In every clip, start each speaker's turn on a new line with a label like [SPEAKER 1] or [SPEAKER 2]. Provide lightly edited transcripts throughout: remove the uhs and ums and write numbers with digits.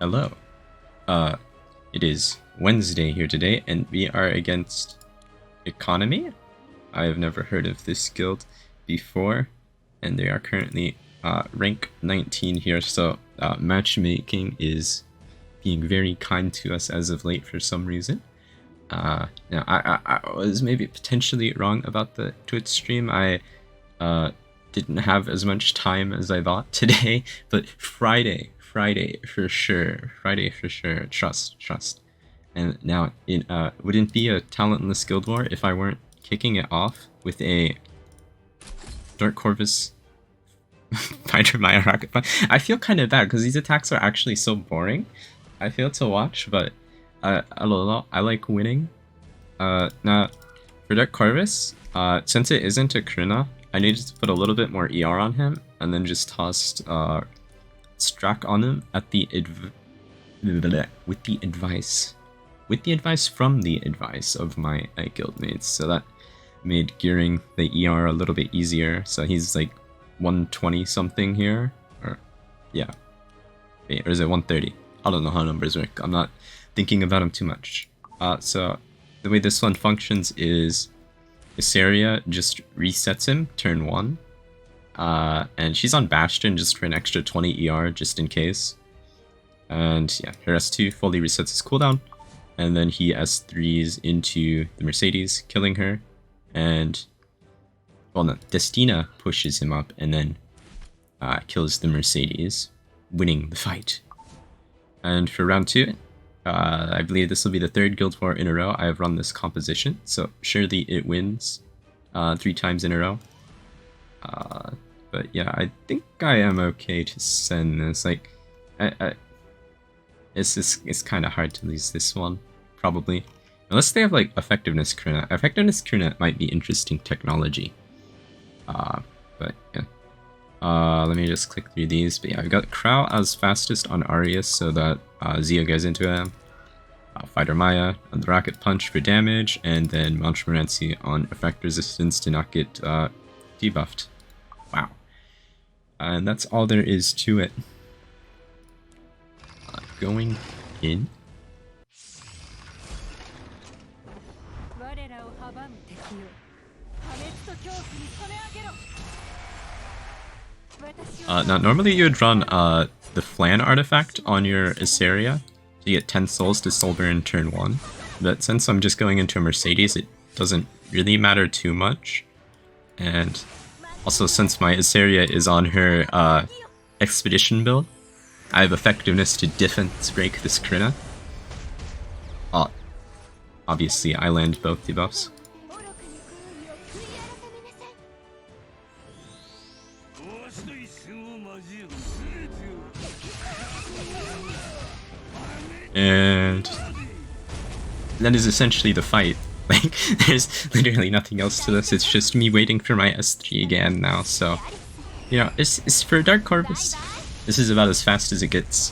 [SPEAKER 1] Hello. It is Wednesday here today, and we are against Economy. I have never heard of this guild before, and they are currently rank 19 here, so Matchmaking is being very kind to us as of late for some reason. Now, I was maybe potentially wrong about the Twitch stream. I didn't have as much time as I thought today, but Friday for sure. Friday for sure. Trust. And now, it wouldn't be a talentless guild war if I weren't kicking it off with a Dark Corvus Fighter Maya Rocket Punch. I feel kind of bad because these attacks are actually so boring. I feel to watch, but I like winning. Now, for Dark Corvus, since it isn't a Karina, I needed to put a little bit more ER on him, and then just tossed Strack on him at the with the advice from the advice of my guildmates. So that made gearing the ER a little bit easier. So he's like 120 something here, or yeah, wait, or is it 130? I don't know how numbers work. I'm not thinking about him too much. So the way this one functions is Isaria just resets him turn 1. And she's on Bastion just for an extra 20 ER just in case. And yeah, her S2 fully resets his cooldown. And then he S3s into the Mercedes, killing her. And, well no, Destina pushes him up and then kills the Mercedes, winning the fight. And for round 2, I believe this will be the 3rd guild war in a row I have run this composition. So surely it wins 3 times in a row. But yeah, I think I am okay to send this. Like, it's kind of hard to lose this one, probably. Unless they have, like, Effectiveness Karina. Effectiveness Karina might be interesting technology. But yeah. Let me just click through these. But yeah, I've got Crow as fastest on Arius so that Zio goes into him. Fighter Maya on the Rocket Punch for damage, and then Montmorency on effect resistance to not get debuffed. Wow. And that's all there is to it. Going in. Now normally you would run the Flan artifact on your Isaria to get 10 souls to soul burn turn 1. But since I'm just going into a Mercedes, it doesn't really matter too much. And also, since my Isaria is on her expedition build, I have effectiveness to defense break this Karina. Obviously, I land both debuffs. And that is essentially the fight. Like, there's literally nothing else to this. It's just me waiting for my S3 again now. So, you know, it's for Dark Corvus. This is about as fast as it gets.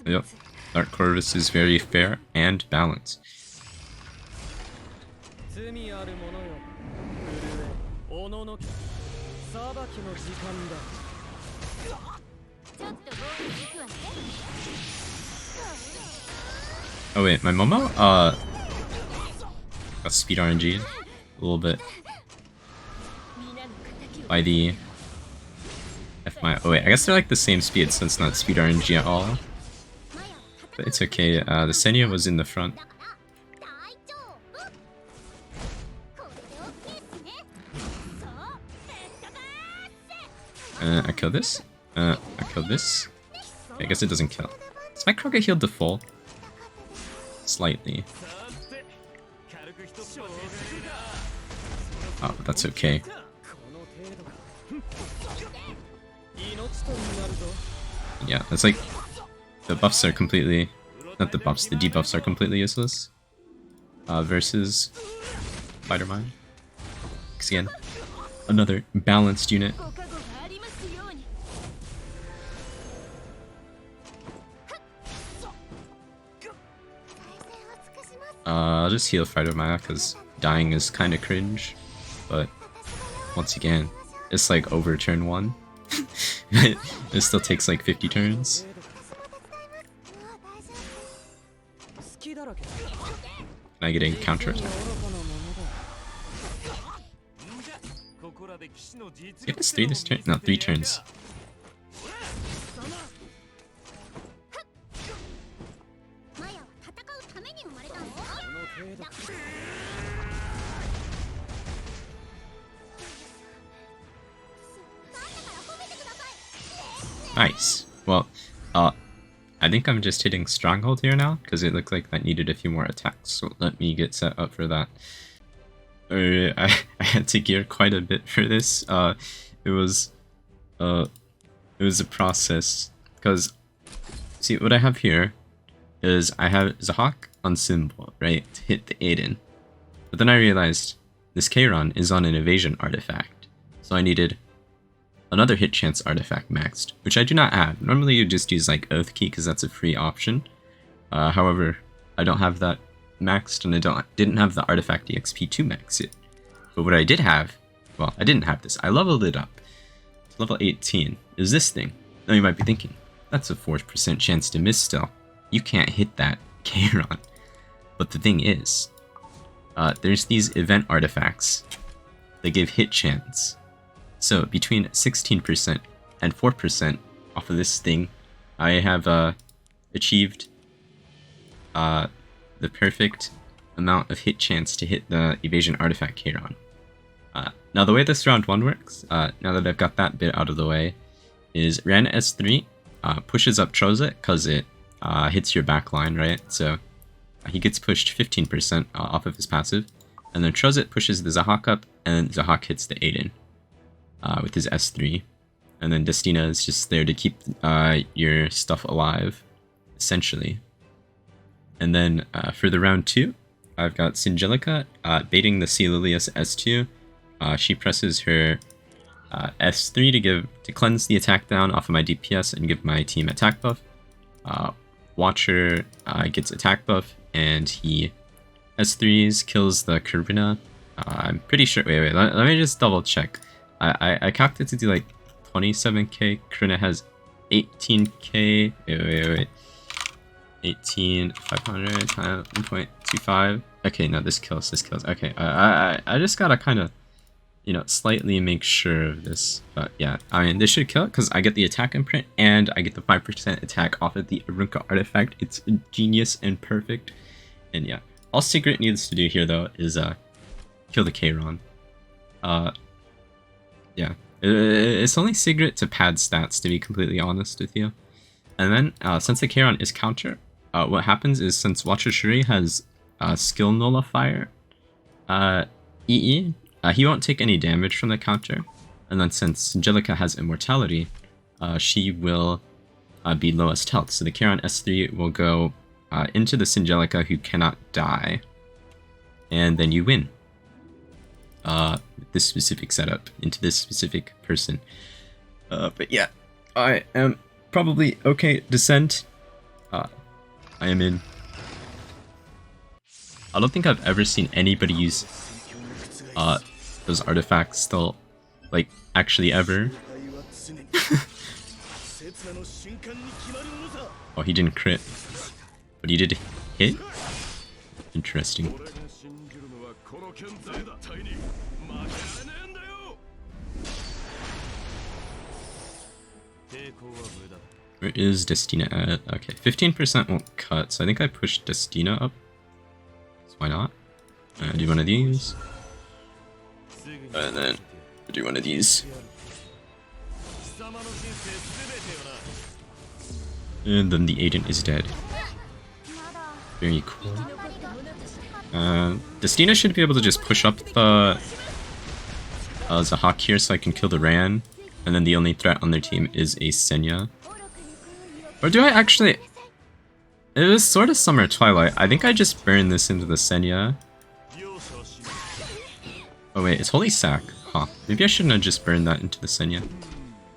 [SPEAKER 1] Yep, Dark Corvus is very fair and balanced. Oh wait, my Momo got speed RNG a little bit by the oh wait, I guess they're like the same speed, so it's not speed RNG at all. But it's okay, the Senya was in the front. I kill this. I kill this. I guess it doesn't kill. Does my Croc get healed to full? Slightly. Oh, but that's okay. Yeah, it's like the buffs are completely, not the buffs, the debuffs are completely useless. Versus Fighter Mine. Because again, another balanced unit. I'll just heal Fighter Maya because dying is kind of cringe. But once again, it's like over turn 1. It still takes like 50 turns. Can I get a counter attack? Get this 3 this turn? No, 3 turns. Nice. Well, I think I'm just hitting Stronghold here now, because it looked like that needed a few more attacks, so let me get set up for that. I had to gear quite a bit for this. It was a process, because, see, what I have here is I have Zahak on Symbol, right, to hit the Adin. But then I realized this Kayron is on an evasion artifact, so I needed another hit chance artifact maxed, which I do not have. Normally you just use like Oath Key because that's a free option. However, I don't have that maxed, and I didn't have the artifact EXP to max it. But what I did have, well, I didn't have this. I leveled it up to level 18. Is this thing? Now you might be thinking, that's a 4% chance to miss still. You can't hit that Kayron. But the thing is, there's these event artifacts that give hit chance. So between 16% and 4% off of this thing, I have achieved the perfect amount of hit chance to hit the evasion artifact Kayron. Now the way this round 1 works, now that I've got that bit out of the way, is Ran S3 pushes up Trozet because it hits your backline, right? So he gets pushed 15% off of his passive, and then Trozet pushes the Zahak up, and Zahak hits the Adin. With his S3, and then Destina is just there to keep your stuff alive, essentially. And then for the round 2, I've got Singelica baiting the Clilias S2. She presses her S3 to cleanse the attack down off of my DPS and give my team attack buff. Watcher gets attack buff, and he S3s, kills the Karina. I'm pretty sure. Wait, let me just double check. I calculated to do like 27k. Karina has 18k. Wait. 18,500 times 1.25. Okay, no, this kills. Okay, I just gotta kind of, you know, slightly make sure of this. But yeah, I mean, this should kill it because I get the attack imprint and I get the 5% attack off of the Arunka artifact. It's genius and perfect. And yeah, all Sigrid needs to do here though is kill the Kayron. Yeah, it's only Sigrid to pad stats, to be completely honest with you. And then, since the Kayron is counter, what happens is, since Watcher Shuri has skill nullifier EE, he won't take any damage from the counter. And then since Angelica has immortality, she will be lowest health. So the Kayron S3 will go into the Singelica, who cannot die. And then you win. This specific setup into this specific person. But yeah, I am probably okay. Descent. I am in. I don't think I've ever seen anybody use those artifacts still, like, actually ever. Oh, he didn't crit, but he did hit. Interesting. Where is Destina at? Okay, 15% won't cut, so I think I pushed Destina up. So why not? Do one of these. And then do one of these. And then the agent is dead. Very cool. Destina should be able to just push up the Zahak here so I can kill the Ran. And then the only threat on their team is a Senya. Or do I actually... It was sort of Summer Twilight. I think I just burned this into the Senya. Oh wait, it's Holy Sack. Huh. Maybe I shouldn't have just burned that into the Senya.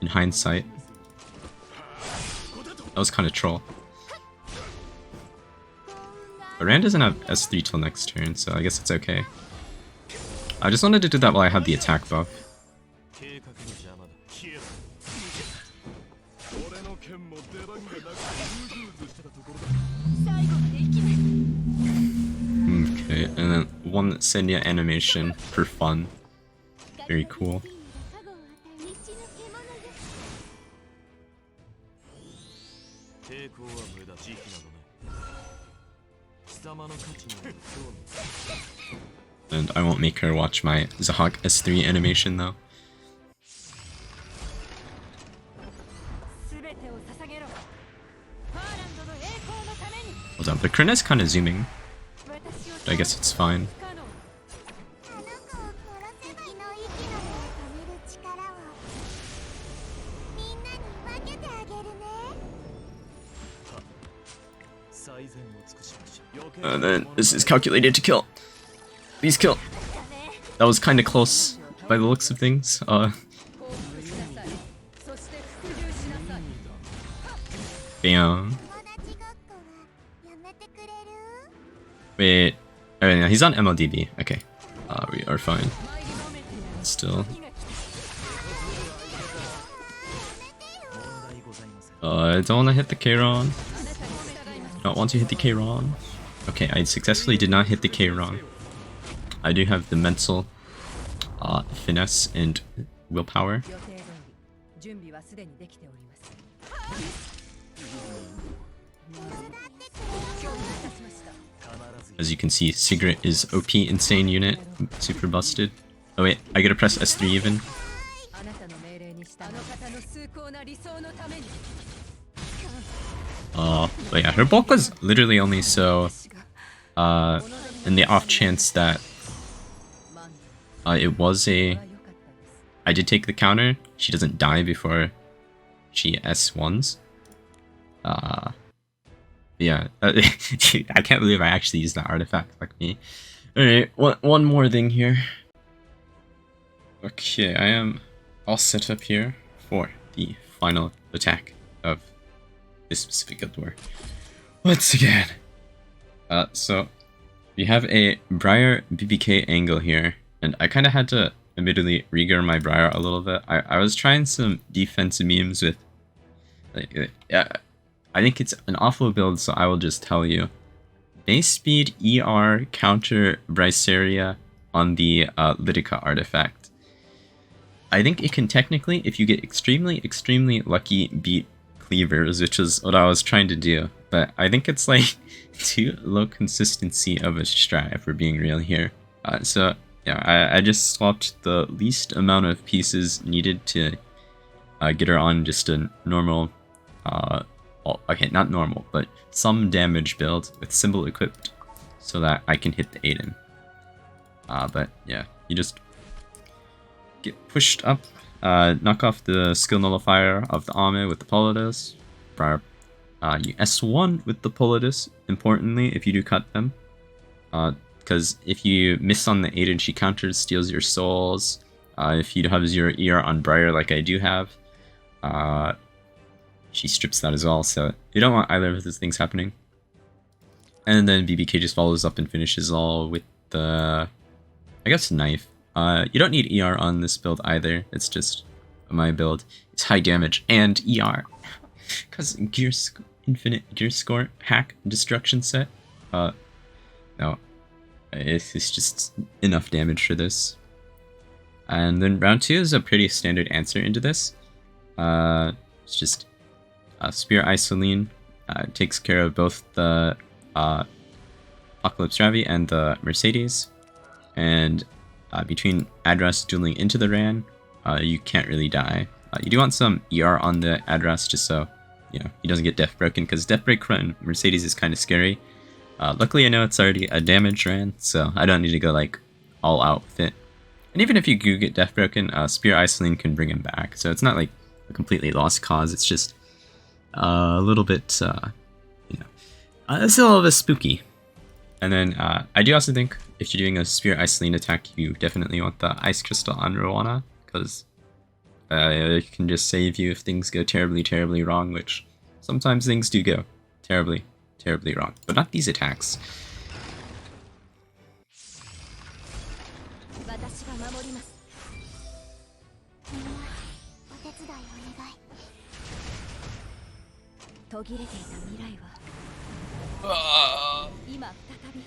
[SPEAKER 1] In hindsight. That was kind of troll. But Rand doesn't have S3 till next turn, so I guess it's okay. I just wanted to do that while I had the attack buff. Okay, and then one Senya animation for fun. Very cool. And I won't make her watch my Zahak S3 animation though. Hold on, but Karina's kind of zooming. But I guess it's fine. And then this is calculated to kill. Please kill. That was kind of close by the looks of things. Bam. Wait. Oh, yeah, he's on MLDB. Okay. We are fine. Still. I don't want to hit the Kayron. Don't want to hit the Kayron. Okay, I successfully did not hit the Kayron. I do have the mental finesse and willpower. As you can see, Sigrid is OP insane unit, super busted. Oh wait, I gotta press S3 even. But yeah, her bulk was literally only so, in the off chance that, it was a, I did take the counter, she doesn't die before she S1s. Yeah, I can't believe I actually used that artifact, like me. Alright, one more thing here. Okay, I am all set up here for the final attack of this specific guild war. Once again. So, we have a Briar BBK angle here, and I kind of had to admittedly regear my Briar a little bit. I was trying some defensive memes with, like, I think it's an awful build, so I will just tell you. Base speed ER counter Bryceria on the Litica artifact. I think it can technically, if you get extremely lucky, beat Cleavers, which is what I was trying to do. But I think it's like too low consistency of a strat if we're being real here. So yeah, I just swapped the least amount of pieces needed to get her on just a normal, okay, not normal, but some damage build with symbol equipped so that I can hit the Adin. But yeah, you just get pushed up, knock off the skill nullifier of the Ame with the Paladia. You S1 with the Paladia, importantly, if you do cut them. Because if you miss on the Adin, she counters, steals your souls. If you have 0 ER on Briar like I do have, she strips that as well, so you don't want either of those things happening. And then BBK just follows up and finishes all with the, I guess, knife. You don't need ER on this build either, it's just my build. It's high damage and ER. Because infinite gear score hack destruction set. No. It's just enough damage for this. And then round 2 is a pretty standard answer into this. It's just Spear Isoline takes care of both the Apocalypse Ravi and the Mercedes. And between Adras dueling into the Ran, you can't really die. You do want some ER on the Adras just so, you know, he doesn't get Death Broken, because Death Break from Mercedes is kind of scary. Luckily I know it's already a damage Ran, so I don't need to go like all out with it. And even if you do get Death Broken, Spear Isoline can bring him back, so it's not like a completely lost cause, it's just a little bit, you know, it's a little bit spooky. And then I do also think if you're doing a Spear Isoline attack, you definitely want the Ice Crystal on Rowana, because it can just save you if things go terribly wrong, which sometimes things do go terribly terribly wrong. But not these attacks.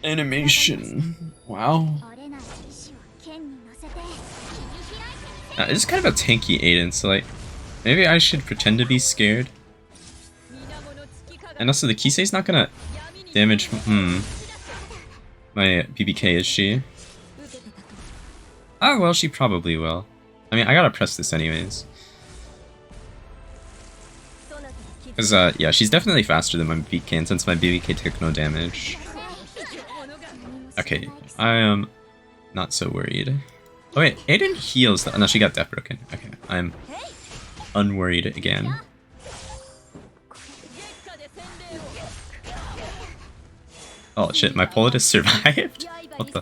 [SPEAKER 1] Animation. Wow. It's kind of a tanky Adin, so like, maybe I should pretend to be scared. And also the Kise's not gonna damage my BBK, is she? Oh well, she probably will. I mean, I gotta press this anyways. Cause yeah, she's definitely faster than my BBK, and since my BBK took no damage. Okay, I am not so worried. Oh wait, Adin heals oh no, she got death broken. Okay, I'm unworried again. Oh shit, my Paladia survived? What the?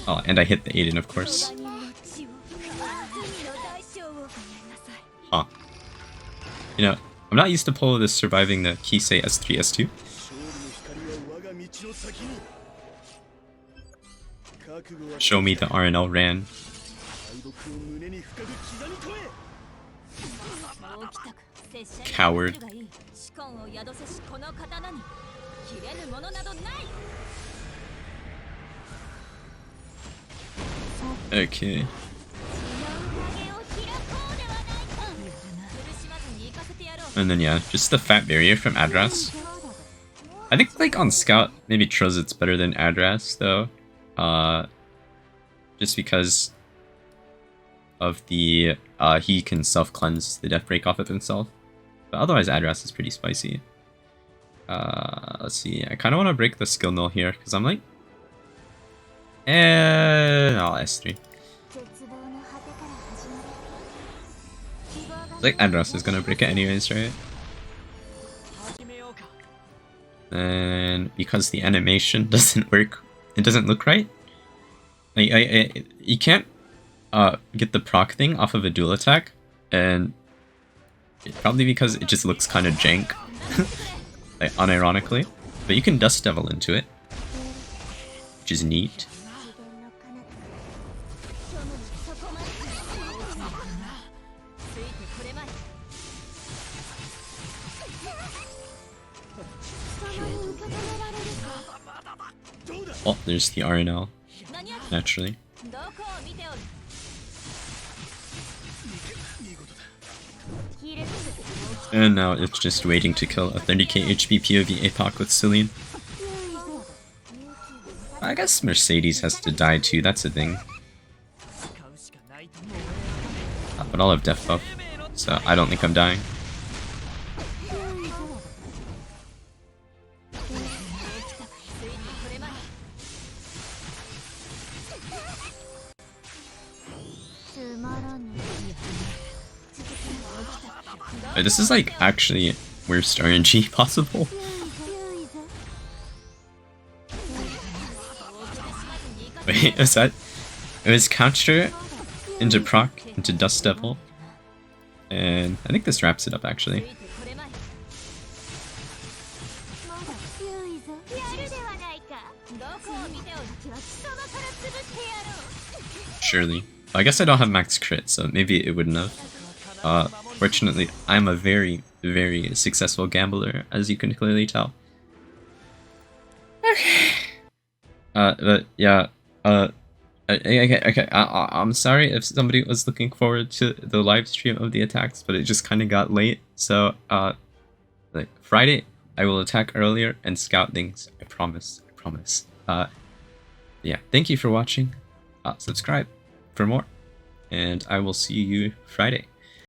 [SPEAKER 1] Oh, and I hit the Adin, of course. Huh. You know, I'm not used to Paladia surviving the Kise S3, S2. Show me the RNL ran. Coward. Okay. And then yeah, just the fat barrier from Adras. I think like on Scout, maybe Trozit's better than Adras though. Just because of the he can self-cleanse the death break off of himself. But otherwise Adras is pretty spicy. Let's see, I kinda wanna break the skill null here, because I'm like no, S3. Like Adras is gonna break it anyways, right? And because the animation doesn't work, it doesn't look right. You can't get the proc thing off of a dual attack, and probably because it just looks kind of jank, like unironically. But you can Dust Devil into it, which is neat. Oh, there's the RNL, naturally. And now it's just waiting to kill a 30k HP POV APOC with Celine. I guess Mercedes has to die too, that's a thing. But I'll have death buff, so I don't think I'm dying. Wait, this is like actually worst RNG possible. Wait, is that? It was counter into proc into Dust Devil, and I think this wraps it up actually. Surely. I guess I don't have max crit, so maybe it wouldn't have. Fortunately, I'm a very, very successful gambler, as you can clearly tell. Okay. But yeah, okay, I'm sorry if somebody was looking forward to the live stream of the attacks, but it just kind of got late. So, like Friday, I will attack earlier and scout things. I promise. I promise. Yeah, thank you for watching. Subscribe for more, and I will see you Friday.